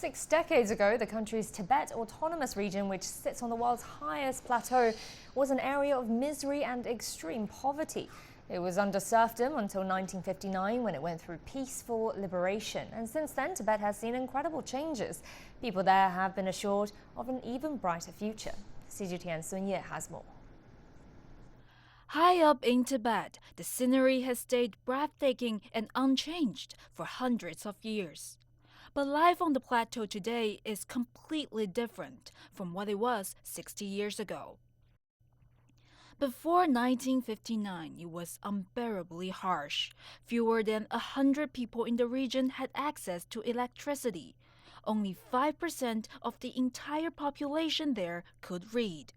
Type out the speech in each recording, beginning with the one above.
6 decades ago, the country's Tibet Autonomous Region, which sits on the world's highest plateau, was an area of misery and extreme poverty. It was under serfdom until 1959, when it went through peaceful liberation. And since then, Tibet has seen incredible changes. People there have been assured of an even brighter future. CGTN Sun Ye has more. High up in Tibet, the scenery has stayed breathtaking and unchanged for hundreds of years. But life on the plateau today is completely different from what it was 60 years ago. Before 1959, it was unbearably harsh. Fewer than 100 people in the region had access to electricity. Only 5% of the entire population there could read.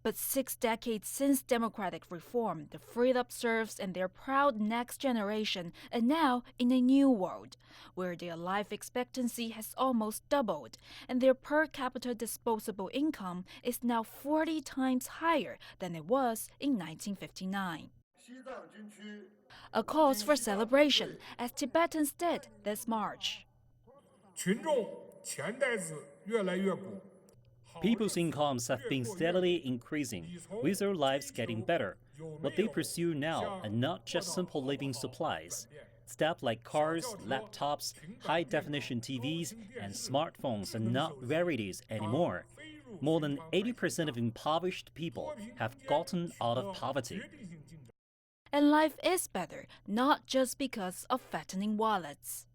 But 6 decades since democratic reform, the freed-up serfs and their proud next generation are now in a new world, where their life expectancy has almost doubled, and their per capita disposable income is now 40 times higher than it was in 1959. A cause for celebration, as Tibetans did this March. People's incomes have been steadily increasing, with their lives getting better. What they pursue now are not just simple living supplies. Stuff like cars, laptops, high-definition TVs, and smartphones are not rarities anymore. More than 80% of impoverished people have gotten out of poverty. And life is better, not just because of fattening wallets.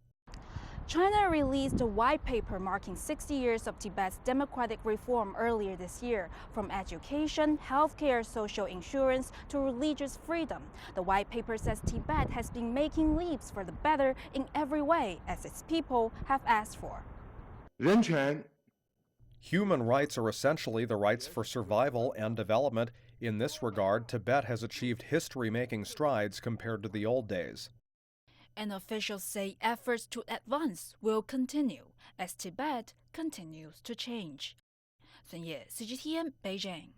China released a white paper marking 60 years of Tibet's democratic reform earlier this year. From education, healthcare, social insurance to religious freedom, the white paper says Tibet has been making leaps for the better in every way, as its people have asked for. Human rights are essentially the rights for survival and development. In this regard, Tibet has achieved history-making strides compared to the old days. And officials say efforts to advance will continue as Tibet continues to change. Sun Ye, CGTN, Beijing.